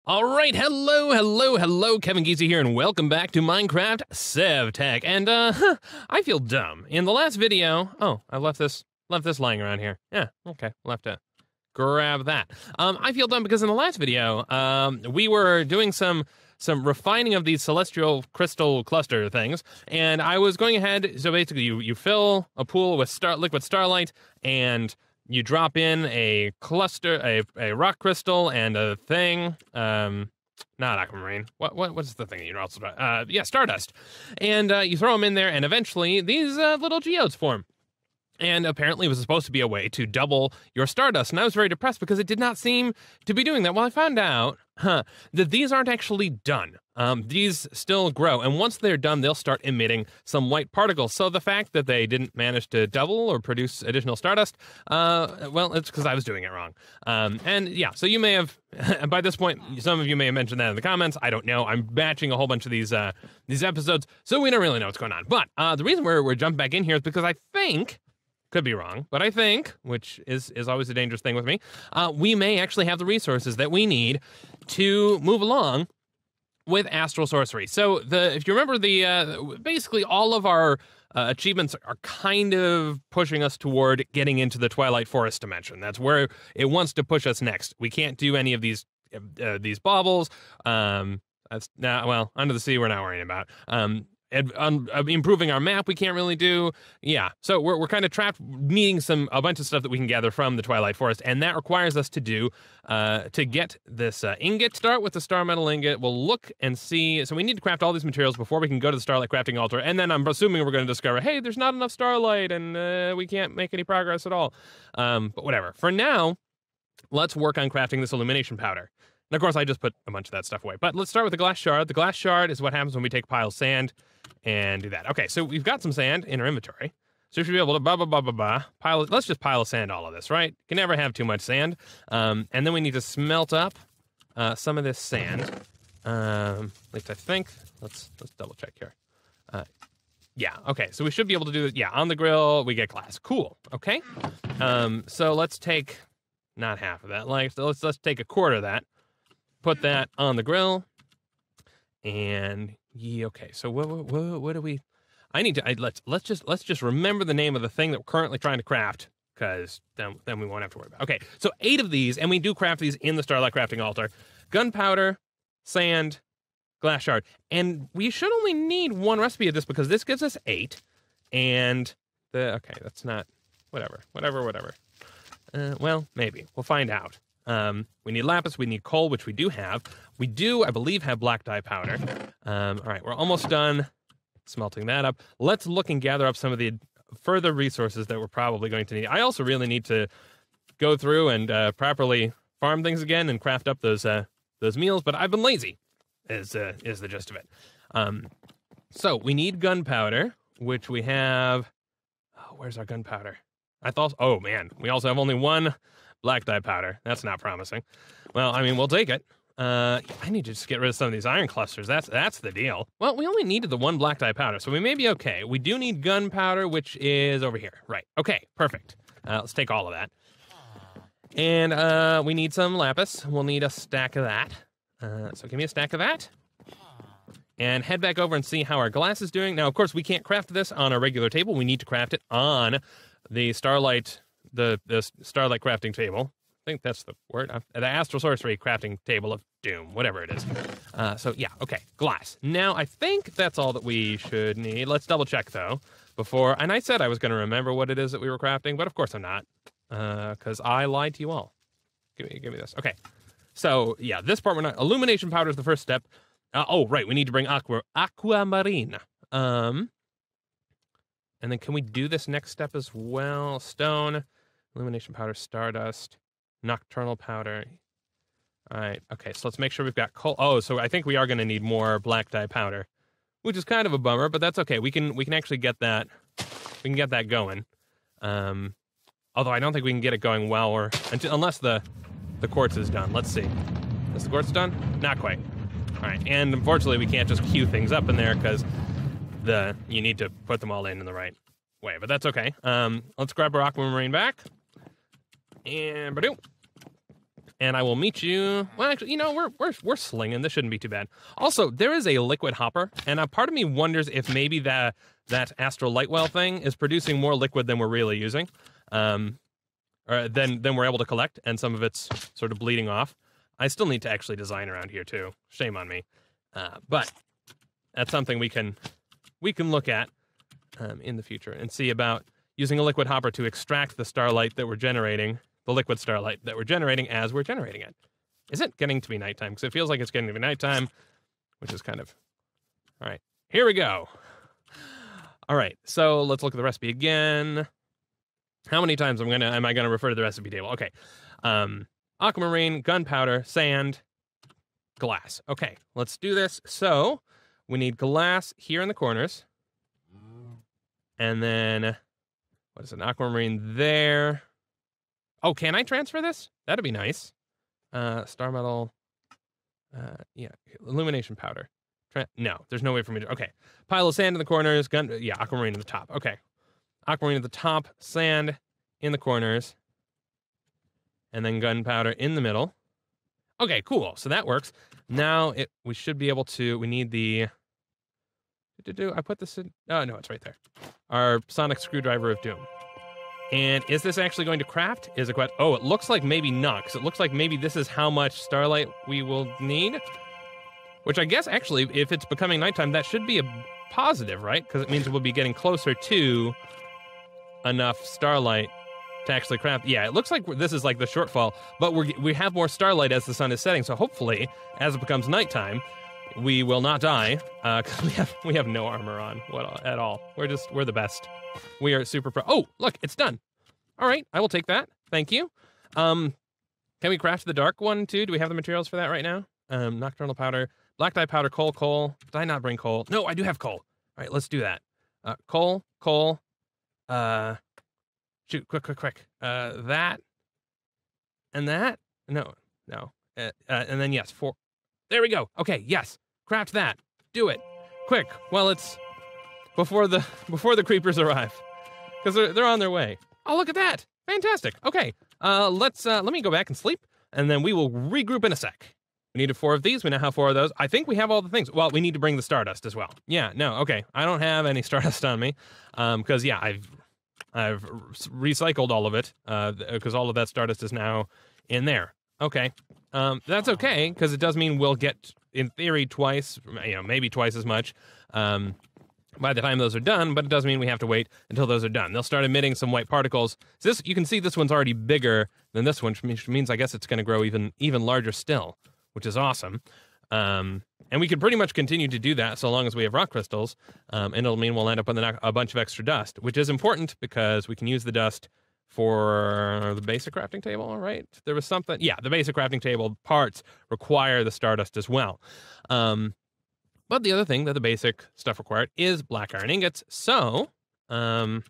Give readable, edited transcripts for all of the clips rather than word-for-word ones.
All right, hello, Kevin Geesey here, and welcome back to Minecraft SevTech. And, I feel dumb. In the last video, I left this lying around here. Yeah, okay, we'll have to grab that. I feel dumb because in the last video, we were doing some refining of these celestial crystal cluster things, and I was going ahead, so basically you fill a pool with liquid starlight, and you drop in a cluster, a rock crystal, and a thing, not aquamarine. What's the thing you also stardust. And you throw them in there, and eventually these little geodes form. And apparently it was supposed to be a way to double your stardust. And I was very depressed because it did not seem to be doing that. Well, I found out that these aren't actually done. These still grow. And once they're done, they'll start emitting some white particles. So the fact that they didn't manage to double or produce additional stardust, well, it's because I was doing it wrong. And yeah, so you may have, by this point, some of you may have mentioned that in the comments. I don't know. I'm batching a whole bunch of these episodes, so we don't really know what's going on. But the reason we're jumping back in here is because I think, could be wrong, but I think, which is always a dangerous thing with me, we may actually have the resources that we need to move along with Astral Sorcery. So if you remember basically all of our achievements are kind of pushing us toward getting into the Twilight Forest dimension. That's where it wants to push us next. We can't do any of these baubles. That's not, well, Under the Sea we're not worrying about. Improving our map we can't really do. Yeah, so we're kind of trapped needing a bunch of stuff that we can gather from the Twilight Forest, and that requires us to do to get this ingot. Start with the starmetal ingot. We'll look and see. So we need to craft all these materials before we can go to the starlight crafting altar, and then I'm assuming we're going to discover, hey, there's not enough starlight and we can't make any progress at all. But whatever. For now, let's work on crafting this illumination powder. And of course I just put a bunch of that stuff away, but let's start with the glass shard. The glass shard is what happens when we take pile sand and do that. Okay, so we've got some sand in our inventory. So we should be able to pile. Let's just pile sand all of this, right? Can never have too much sand. And then we need to smelt up some of this sand. At least I think. Let's double check here. Yeah, okay, so we should be able to do it. Yeah, on the grill, we get glass. Cool, okay. So let's take, not half of that, let's take a quarter of that, put that on the grill, and yeah, okay, so what do we, let's just remember the name of the thing that we're currently trying to craft, because then we won't have to worry about it. Okay, so 8 of these, and we do craft these in the Starlight Crafting Altar. Gunpowder, sand, glass shard. And we should only need 1 recipe of this because this gives us 8. And okay, that's not, whatever. Well, maybe. We'll find out. We need lapis, we need coal, which we do have. We do, I believe, have black dye powder. All right, we're almost done smelting that up. Let's look and gather up some of the further resources that we're probably going to need. I also really need to go through and properly farm things again and craft up those meals, but I've been lazy, is the gist of it. So we need gunpowder, which we have. Oh, where's our gunpowder? Oh man, we also have only 1 black dye powder. That's not promising. Well, I mean, we'll take it. I need to just get rid of some of these iron clusters. That's the deal. Well, we only needed the 1 black dye powder, so we may be okay. We do need gunpowder, which is over here. Right. Okay, perfect. Let's take all of that. And we need some lapis. We'll need a stack of that. So give me a stack of that. And head back over and see how our glass is doing. Now, of course, we can't craft this on a regular table. We need to craft it on the starlight, the starlight crafting table. I think that's the word. The Astral Sorcery crafting table of doom, whatever it is. So yeah, okay, glass. Now, I think that's all that we should need. Let's double check though before. And I said I was going to remember what it is that we were crafting, but of course I'm not, because I lied to you all. Give me this. Okay. So yeah, this part we're not. Illumination powder is the first step. Oh right, we need to bring aquamarine. And then can we do this next step as well? Stone, illumination powder, stardust, nocturnal powder. All right, okay, so let's make sure we've got coal. Oh, so I think we are going to need more black dye powder, which is kind of a bummer, but that's okay. We can actually get that. We can get that going. Although I don't think we can get it going unless the quartz is done. Let's see. Is the quartz done? Not quite. All right, and unfortunately we can't just queue things up in there because you need to put them all in the right way, but that's okay. Let's grab our aquamarine back. And and I will meet you. Well, actually, you know, we're slinging. This shouldn't be too bad. Also, there is a liquid hopper, and a part of me wonders if maybe that Astral Lightwell thing is producing more liquid than we're really using, or than we're able to collect, and some of it's sort of bleeding off. I still need to actually design around here too. Shame on me, but that's something we can look at in the future and see about using a liquid hopper to extract the starlight that we're generating. The liquid starlight that we're generating as we're generating it. Is it getting to be nighttime? Because it feels like it's getting to be nighttime, which is kind of... All right, here we go. All right, so let's look at the recipe again. How many times am I gonna refer to the recipe table? Okay, aquamarine, gunpowder, sand, glass. Okay, let's do this. So we need glass here in the corners, and then what is it? Aquamarine there. Oh, can I transfer this? That'd be nice. Starmetal. Yeah, illumination powder. No, there's no way for me to. Okay, pile of sand in the corners. Yeah, aquamarine at the top. Okay, aquamarine at the top, sand in the corners, and then gunpowder in the middle. Okay, cool. So that works. Now we should be able to. We need the. I put this in. Oh no, it's right there. Our sonic screwdriver of doom. And is this actually going to craft? Is it quite? Oh, it looks like maybe not, because it looks like maybe this is how much starlight we will need. Which I guess actually, if it's becoming nighttime, that should be a positive, right? Because it means we'll be getting closer to enough starlight to actually craft. Yeah, it looks like this is like the shortfall, but we have more starlight as the sun is setting. So hopefully, as it becomes nighttime, we will not die, because we have no armor on at all. We're the best. We are super pro. Oh, look, it's done. All right, I will take that. Thank you. Can we craft the dark one too? Do we have the materials for that right now? Nocturnal powder, black dye powder, coal. Did I not bring coal? No, I do have coal. All right, let's do that. Coal. Shoot, quick. That and that. No. And then yes, there we go. Okay, yes, craft that. Do it, quick. Well, it's before the creepers arrive, because they're on their way. Oh, look at that! Fantastic. Okay, let me go back and sleep, and then we will regroup in a sec. We needed 4 of these. We now have 4 of those. I think we have all the things. Well, we need to bring the stardust as well. Yeah, no, okay. I don't have any stardust on me, because yeah, I've recycled all of it, because all of that stardust is now in there. Okay, that's okay, because it does mean we'll get, in theory, twice, maybe twice as much, by the time those are done, but it does mean we have to wait until those are done. They'll start emitting some white particles. So you can see this one's already bigger than this one, which means I guess it's going to grow even larger still, which is awesome. And we can pretty much continue to do that so long as we have rock crystals, and it'll mean we'll end up with a bunch of extra dust, which is important because we can use the dust for the basic crafting table, right? There was something, yeah, the basic crafting table parts require the stardust as well. But the other thing that the basic stuff required is black iron ingots. So, I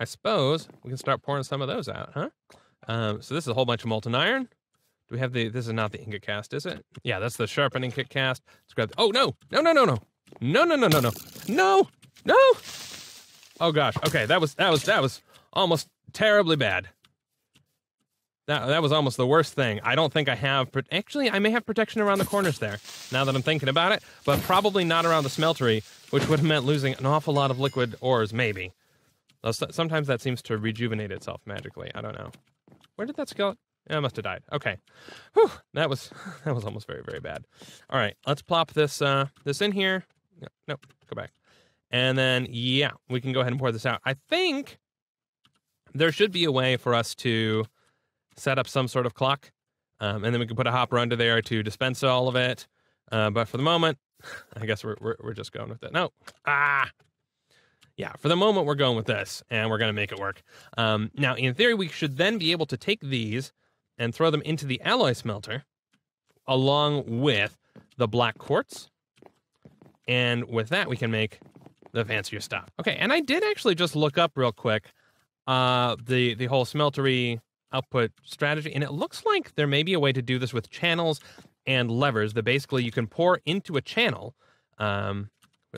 suppose we can start pouring some of those out, huh? So this is a whole bunch of molten iron. Do we have this is not the ingot cast, is it? Yeah, that's the sharpening kit cast. Let's grab oh, no. No. Oh gosh. Okay, that was almost terribly bad. That was almost the worst thing. I don't think I have... Actually, I may have protection around the corners there, now that I'm thinking about it, but probably not around the smeltery, which would have meant losing an awful lot of liquid ores, maybe. Sometimes that seems to rejuvenate itself magically. I don't know. Where did that skeleton... Yeah, it must have died. Okay. Whew, that was almost very, very bad. All right, let's plop this in here. No, go back. And then, yeah, we can go ahead and pour this out. I think there should be a way for us to set up some sort of clock, and then we can put a hopper under there to dispense all of it. But for the moment, I guess we're just going with it. No, yeah. For the moment, we're going with this, and we're gonna make it work. Now, in theory, we should then be able to take these and throw them into the alloy smelter, along with the black quartz, and with that, we can make the fancier stuff. Okay, and I did actually just look up real quick the whole smeltery output strategy, and it looks like there may be a way to do this with channels and levers that basically you can pour into a channel. We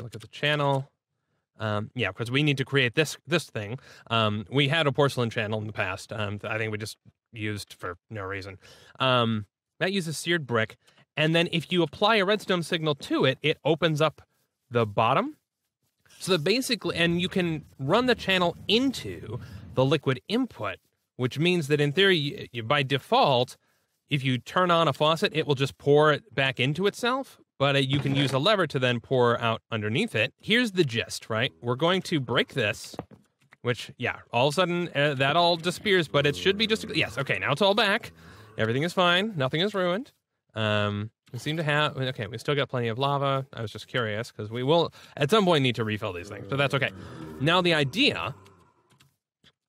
look at the channel. Yeah, because we need to create this thing. We had a porcelain channel in the past. I think we just used for no reason. That uses seared brick, and then if you apply a redstone signal to it, it opens up the bottom. So that basically, and you can run the channel into the liquid input, which means that in theory, by default, if you turn on a faucet, it will just pour it back into itself, but you can use a lever to then pour out underneath it. Here's the gist, right? We're going to break this, which, yeah, all of a sudden, that all disappears, but it should be just, yes, okay, now it's all back. Everything is fine. Nothing is ruined. We seem to have, okay, we still got plenty of lava. I was just curious, because we will, at some point, need to refill these things, but that's okay. Now, the idea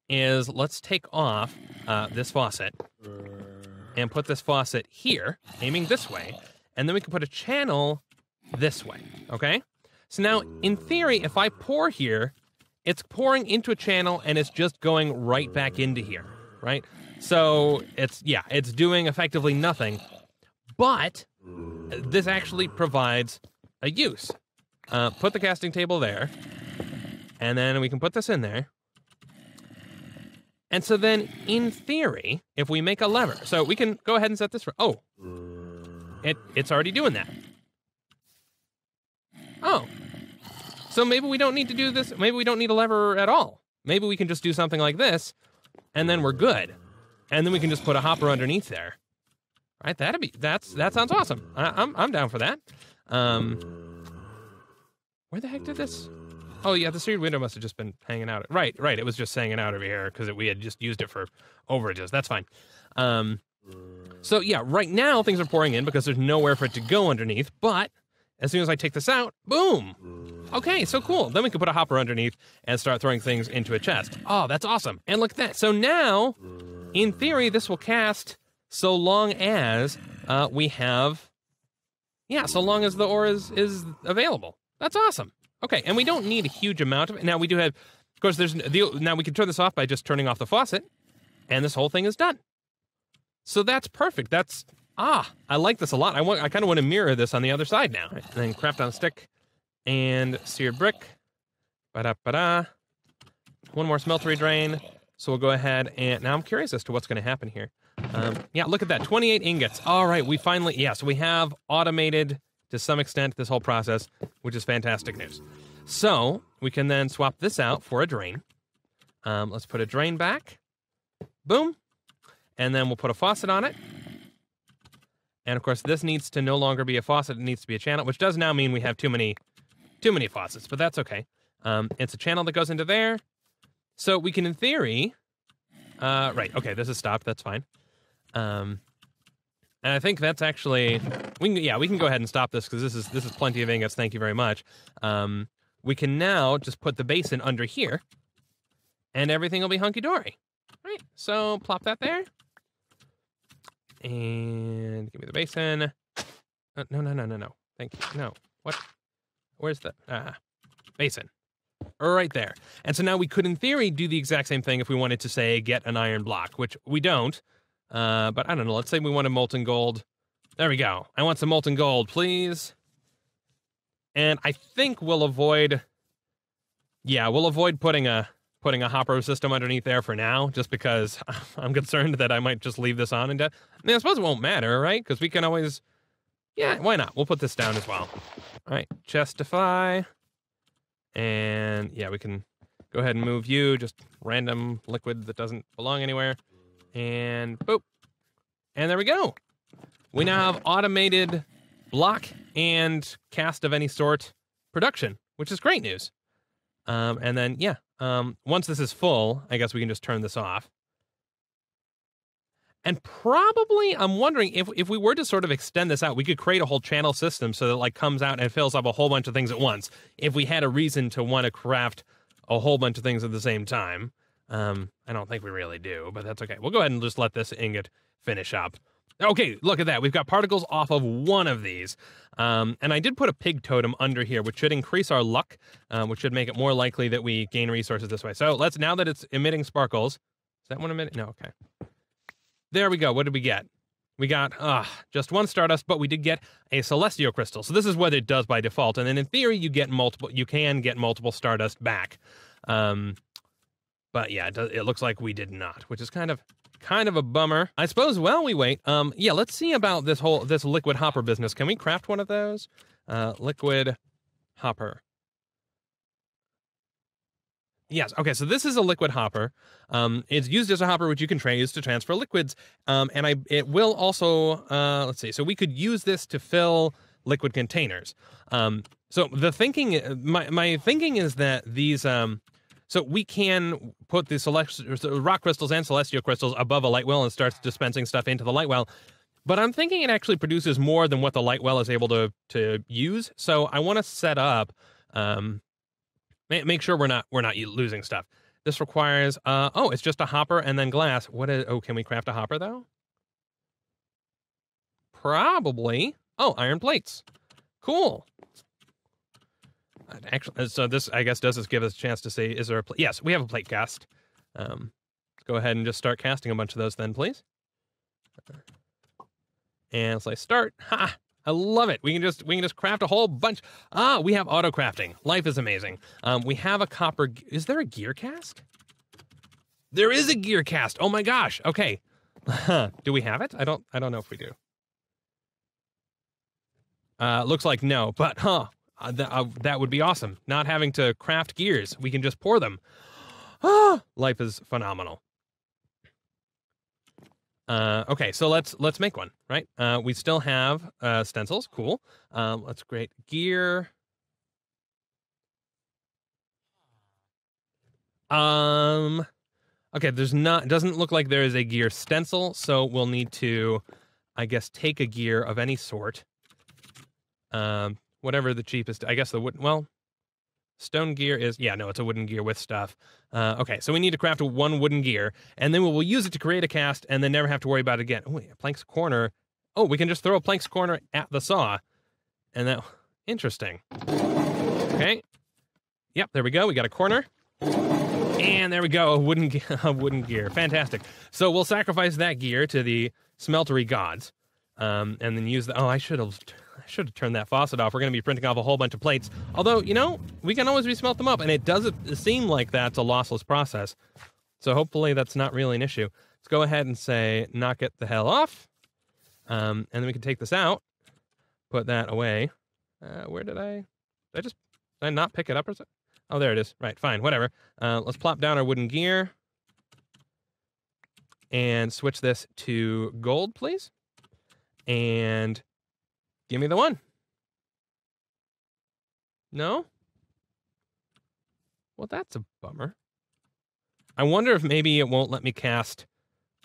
is let's take off this faucet and put this faucet here, aiming this way, and then we can put a channel this way, okay? So now, in theory, if I pour here, it's pouring into a channel and it's just going right back into here, right? So it's doing effectively nothing, but this actually provides a use. Put the casting table there, and then we can put this in there. And so then, in theory, if we make a lever, so we can go ahead and set this for, oh, it's already doing that. Oh, so maybe we don't need to do this, maybe we don't need a lever at all. Maybe we can just do something like this, and then we're good. And then we can just put a hopper underneath there. Right, that sounds awesome. I'm down for that. Where the heck did this? Oh yeah, the seared window must have just been hanging out. Right, it was just hanging out over here because we had just used it for overages. That's fine. So yeah, right now things are pouring in because there's nowhere for it to go underneath, but as soon as I take this out, boom! Okay, so cool. Then we can put a hopper underneath and start throwing things into a chest. Oh, that's awesome. And look at that. So now, in theory, this will cast so long as we have, so long as the ore is available. That's awesome. Okay, and we don't need a huge amount of it. Now we do have, of course, now we can turn this off by just turning off the faucet, and this whole thing is done. So that's perfect. I like this a lot. I kind of want to mirror this on the other side now. And then craft on a stick and seared brick. Ba-da-ba-da. One more smeltery drain. So we'll go ahead and, now I'm curious as to what's going to happen here. Yeah, look at that, 28 ingots. All right, we finally, so we have automated to some extent this whole process, which is fantastic news. So we can then swap this out for a drain. Let's put a drain back. Boom. And then we'll put a faucet on it. And of course, this needs to no longer be a faucet, it needs to be a channel, which does now mean we have too many faucets, but that's okay. It's a channel that goes into there. So we can, in theory, right, okay, this is stopped, that's fine. And I think that's actually, we can go ahead and stop this because this is plenty of ingots, thank you very much. We can now just put the basin under here, and everything will be hunky-dory. Right, so plop that there. And give me the basin. No. Thank you. No. What? Where's the basin? Right there. And so now we could, in theory, do the exact same thing if we wanted to, say, get an iron block, which we don't. But I don't know. Let's say we want a molten gold. There we go. I want some molten gold, please. And I think we'll avoid putting a hopper system underneath there for now, just because I'm concerned that I might just leave this on and I mean, I suppose it won't matter, right? Because we can always, why not? We'll put this down as well. All right, chestify. And we can go ahead and move you, just random liquid that doesn't belong anywhere. And boop. And there we go. We now have automated block and cast of any sort production, which is great news. And then, once this is full, I guess we can just turn this off. And probably, I'm wondering, if we were to sort of extend this out, we could create a whole channel system so that it, like, comes out and fills up a whole bunch of things at once. If we had a reason to want to craft a whole bunch of things at the same time. I don't think we really do, but that's okay. We'll go ahead and just let this ingot finish up. Okay, look at that. We've got particles off of one of these. And I did put a pig totem under here, which should increase our luck, which should make it more likely that we gain resources this way. So now that it's emitting sparkles, is that one emitting? No, okay. There we go. What did we get? We got just one Stardust, but we did get a Celestial Crystal. So this is what it does by default. And then in theory, you can get multiple Stardust back. But yeah, it looks like we did not, which is kind of a bummer. I suppose while we wait, yeah, let's see about this liquid hopper business. Can we craft one of those? Liquid hopper. Yes, okay, so this is a liquid hopper. It's used as a hopper which you can use to transfer liquids. It will also, let's see, so we could use this to fill liquid containers. So the thinking, my thinking is that these, so we can put the rock crystals and celestial crystals above a light well and starts dispensing stuff into the light well. But I'm thinking it actually produces more than what the light well is able to use. So I want to set up, make sure we're not losing stuff. This requires, oh, it's just a hopper and then glass. Can we craft a hopper though? Probably. Oh, iron plates. Cool. Actually, so this, I guess, does give us a chance to see, is there a plate? Yes, we have a plate cast. Let's go ahead and just start casting a bunch of those then, please. And let's start. Ha! I love it. We can just craft a whole bunch. We have auto crafting. Life is amazing. We have a copper. Is there a gear cask? There is a gear cast. Oh my gosh. Okay. Do we have it? I don't know if we do. Looks like no, but that would be awesome. Not having to craft gears. We can just pour them. Life is phenomenal. Okay, so let's make one, right? We still have stencils, cool. Let's create gear. Okay, doesn't look like there is a gear stencil, so we'll need to, I guess, take a gear of any sort. Whatever the cheapest, I guess the wood, well, stone gear is, yeah, no, it's a wooden gear with stuff. Okay, so we need to craft one wooden gear, and then we'll use it to create a cast, and then never have to worry about it again. Oh, a plank's corner. Oh, we can just throw a plank's corner at the saw. And that, interesting. Okay. Yep, there we go. We got a corner. And there we go, a wooden gear. Fantastic. So we'll sacrifice that gear to the smeltery gods. And then use the, I should have turned that faucet off. We're going to be printing off a whole bunch of plates. Although, we can always resmelt them up, and it doesn't seem like that's a lossless process. So hopefully that's not really an issue. Let's go ahead and say, knock it the hell off. And then we can take this out, put that away. Where did I not pick it up or something? Oh, there it is. Right, fine, whatever. Let's plop down our wooden gear and switch this to gold, please. And give me the one. No? Well, that's a bummer. I wonder if maybe it won't let me cast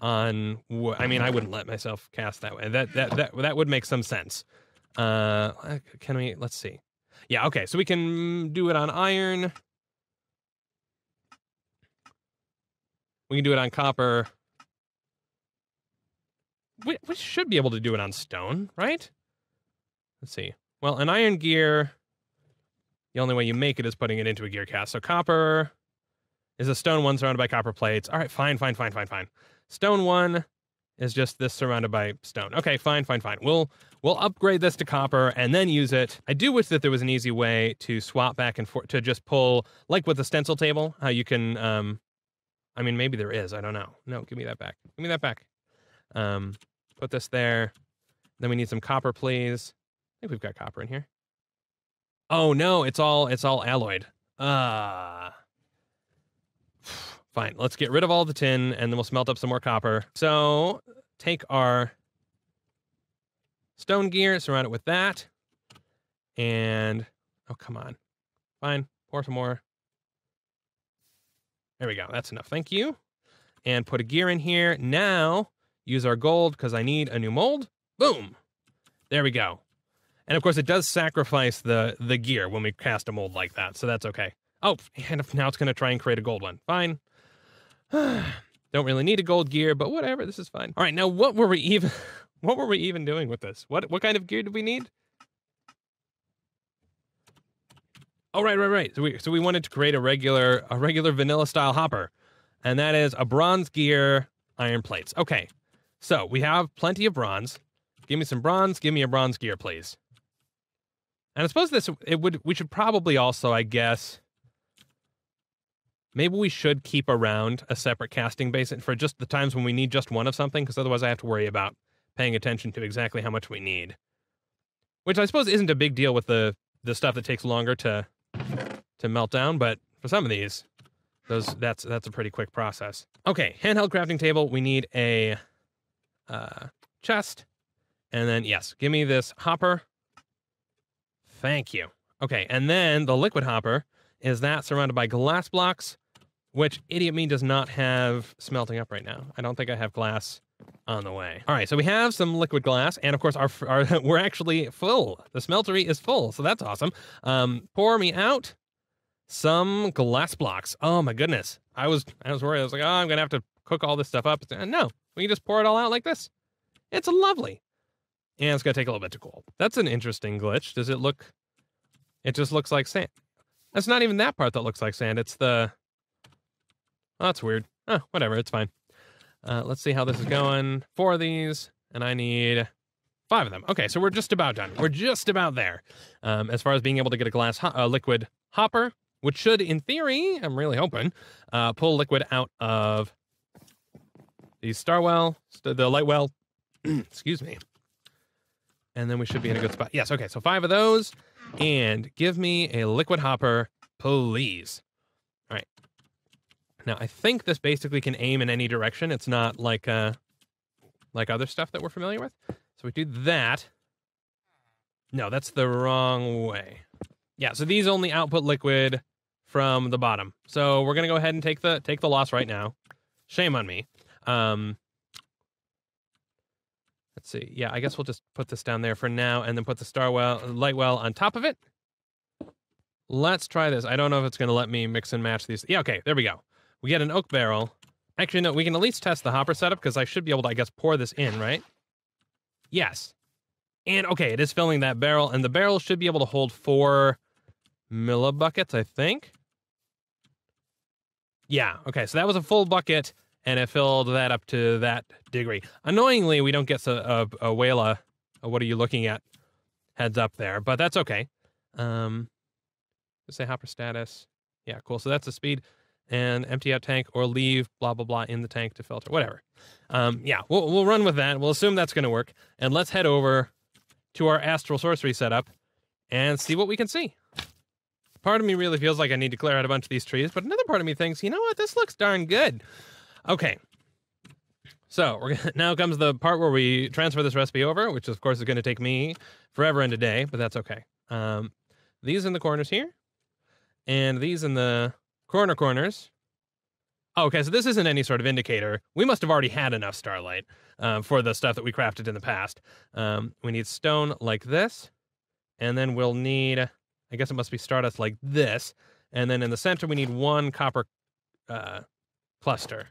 on wood. I mean, I wouldn't let myself cast that way. That would make some sense. Can we, let's see. Yeah, okay, so we can do it on iron. We can do it on copper. We should be able to do it on stone, right? Let's see. Well, an iron gear, the only way you make it is putting it into a gear cast. So copper is a stone one surrounded by copper plates. All right, fine. Stone one is just this surrounded by stone. Okay, fine. We'll upgrade this to copper and then use it. I do wish that there was an easy way to swap back and forth, to just pull, like with the stencil table, how you can, I mean, maybe there is, I don't know. No, give me that back. Put this there. Then we need some copper, please. I think we've got copper in here. Oh no, it's all alloyed. Fine, let's get rid of all the tin and then we'll smelt up some more copper. So take our stone gear, surround it with that. And, oh, come on. Fine, pour some more. There we go, that's enough, thank you. And put a gear in here. Now, use our gold because I need a new mold. Boom, there we go. And of course it does sacrifice the gear when we cast a mold like that, so that's okay. Oh, and now it's gonna try and create a gold one, fine. Don't really need a gold gear, but whatever, this is fine. All right, now what were we even doing with this? What kind of gear did we need? Oh, right. So we wanted to create a regular vanilla style hopper, and that is a bronze gear, iron plates. Okay, So we have plenty of bronze. Give me some bronze. Give me a bronze gear, please. And I suppose we should probably also, I guess, maybe we should keep around a separate casting basin for just the times when we need just one of something, because otherwise I have to worry about paying attention to exactly how much we need. Which I suppose isn't a big deal with the stuff that takes longer to melt down, but for some of these, that's a pretty quick process. Okay, handheld crafting table. We need a chest, and then yes, give me this hopper. Thank you. Okay, and then the liquid hopper is that surrounded by glass blocks, which idiot me does not have smelting up right now. I don't think I have glass on the way. All right, so we have some liquid glass, and of course our we're actually full. The smeltery is full, so that's awesome. Pour me out some glass blocks. Oh my goodness. I was worried. I was like, oh, I'm gonna have to cook all this stuff up. No, we can just pour it all out like this. It's lovely. And it's gonna take a little bit to cool. That's an interesting glitch. Does it look? It just looks like sand. That's not even that part that looks like sand. It's the. Oh, that's weird. Oh, whatever. It's fine. Let's see how this is going. 4 of these, and I need 5 of them. Okay, so we're just about done. We're just about there. As far as being able to get a glass liquid hopper, which should, in theory, I'm really hoping, pull liquid out of the the light well. Excuse me. And then we should be in a good spot. Yes, okay, so 5 of those. And give me a liquid hopper, please. All right. Now, I think this basically can aim in any direction. It's not like other stuff that we're familiar with. So we do that. No, that's the wrong way. Yeah, so these only output liquid from the bottom. So we're going to go ahead and take the loss right now. Shame on me. Let's see. Yeah, I guess we'll just put this down there for now and then put the light well on top of it. Let's try this. I don't know if it's going to let me mix and match these. Yeah, okay, there we go. We get an oak barrel. Actually, no, we can at least test the hopper setup because I should be able to, I guess, pour this in, right? Yes. And, okay, it is filling that barrel, and the barrel should be able to hold 4 millibuckets, I think. Yeah, okay, so that was a full bucket, and it filled that up to that degree. Annoyingly, we don't get a whale, what are you looking at, heads up there, but that's okay. Let's say hopper status. Yeah, cool, so that's the speed. And empty out tank or leave blah, blah, blah in the tank to filter, whatever. Yeah, we'll run with that. We'll assume that's going to work. And let's head over to our Astral Sorcery setup and see what we can see. Part of me really feels like I need to clear out a bunch of these trees, but another part of me thinks, you know what, this looks darn good. Okay. So now comes the part where we transfer this recipe over, which of course is going to take me forever and a day, but that's okay. These in the corners here, and these in the corners. Oh, okay, so this isn't any sort of indicator. We must have already had enough starlight for the stuff that we crafted in the past. We need stone like this, and then we'll need, I guess it must be stardust like this, and then in the center we need 1 copper cluster.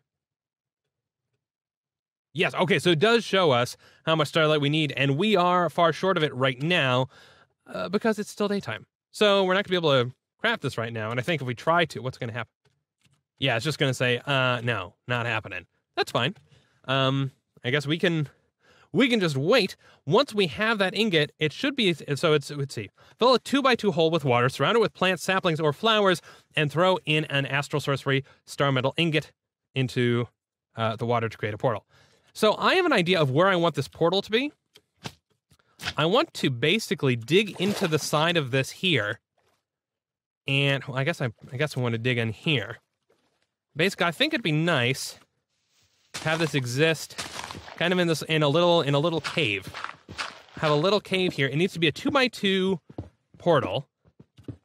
Yes, okay, so it does show us how much starlight we need, and we are far short of it right now because it's still daytime. So we're not going to be able to craft this right now, and I think if we try to, what's going to happen? Yeah, it's just going to say, no, not happening. That's fine. I guess we can just wait. Once we have that ingot, it should be, so let's see. Fill a 2x2 hole with water, surround it with plants, saplings, or flowers, and throw in an Astral Sorcery starmetal ingot into the water to create a portal. So I have an idea of where I want this portal to be. I want to basically dig into the side of this here. And well, I guess I want to dig in here. Basically, I think it'd be nice to have this exist kind of in a little cave. Have a little cave here. It needs to be a 2x2 portal.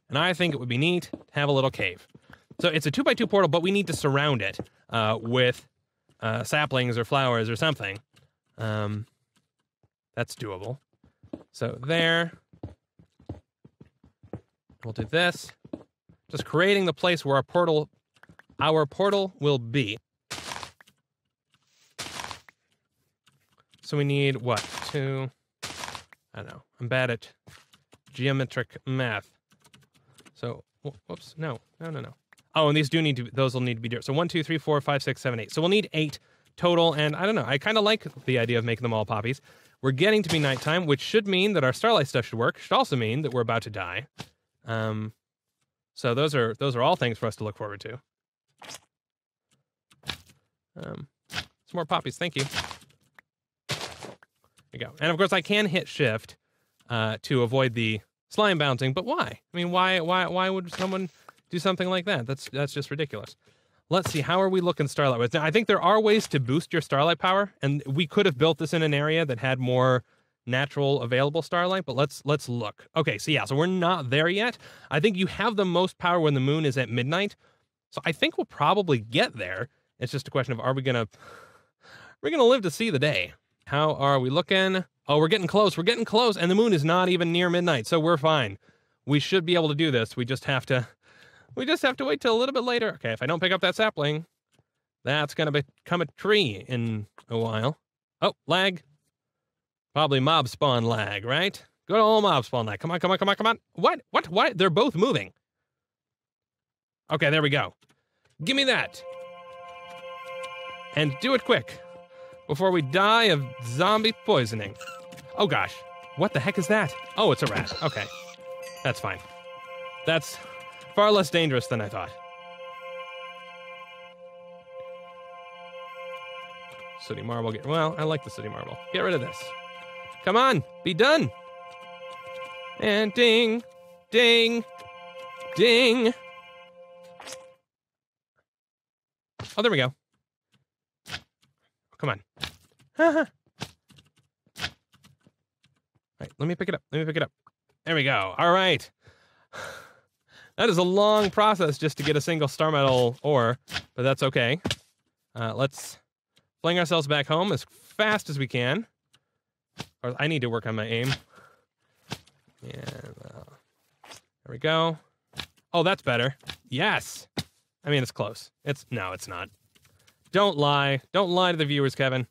And I think it would be neat to have a little cave. So it's a 2x2 portal, but we need to surround it with saplings or flowers or something. That's doable. So there. We'll do this. Just creating the place where our portal will be. So we need what? 2. I don't know. I'm bad at geometric math. So, whoops. No. Oh, and these those will need to be different. So 1, 2, 3, 4, 5, 6, 7, 8. So we'll need 8 total, and I don't know. I kind of like the idea of making them all poppies. We're getting to be nighttime, which should mean that our starlight stuff should work. Should also mean that we're about to die. So those are all things for us to look forward to. Some more poppies, thank you. There you go. And of course I can hit shift to avoid the slime bouncing, but why? I mean, why would someone do something like that? That's just ridiculous. Let's see, how are we looking starlight-wise? Now, I think there are ways to boost your starlight power, and we could have built this in an area that had more natural available starlight, but let's look. Okay, so yeah, so we're not there yet. I think you have the most power when the moon is at midnight, so I think we'll probably get there. It's just a question of, are we gonna live to see the day? How are we looking? Oh, we're getting close, and the moon is not even near midnight, so we're fine. We should be able to do this. We just have to wait till a little bit later. Okay, if I don't pick up that sapling, that's gonna become a tree in a while. Oh, lag. Probably mob spawn lag, right? Good old mob spawn lag. Come on. What? They're both moving. Okay, there we go. Give me that. And do it quick, before we die of zombie poisoning. Oh gosh, what the heck is that? Oh, it's a rat. Okay, that's fine. That's far less dangerous than I thought. Sooty marble, well, I like the sooty marble. Get rid of this. Come on, be done. And ding, ding, ding. Oh, there we go. Come on. All right, let me pick it up. There we go. All right. That is a long process just to get a single starmetal ore, but that's okay. Let's fling ourselves back home as fast as we can. Or I need to work on my aim. And there we go. Oh, that's better. Yes. I mean, it's close. No, it's not. Don't lie. Don't lie to the viewers, Kevin.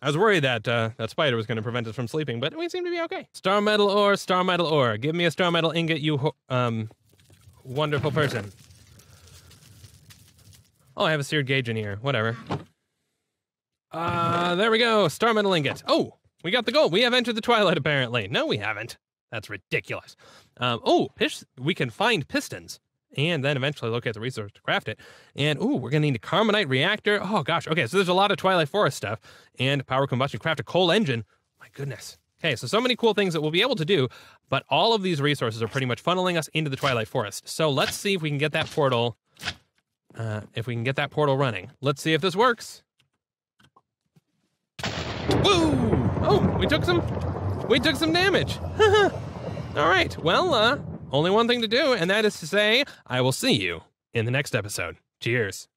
I was worried that that spider was going to prevent us from sleeping, but we seem to be okay. Starmetal ore. Give me a starmetal ingot, you wonderful person. Oh, I have a seared gauge in here. Whatever. There we go. Starmetal ingot. Oh, we got the gold. We have entered the twilight, apparently. No, we haven't. That's ridiculous. We can find pistons. And then eventually locate the resource to craft it. And, ooh, we're going to need a carbonite reactor. Oh, gosh. Okay, so there's a lot of Twilight Forest stuff. And power combustion, craft a coal engine. My goodness. Okay, so many cool things that we'll be able to do. But all of these resources are pretty much funneling us into the Twilight Forest. So let's see if we can get that portal. Running. Let's see if this works. Woo! Oh, we took some damage. All right, well, only one thing to do, and that is to say, I will see you in the next episode. Cheers.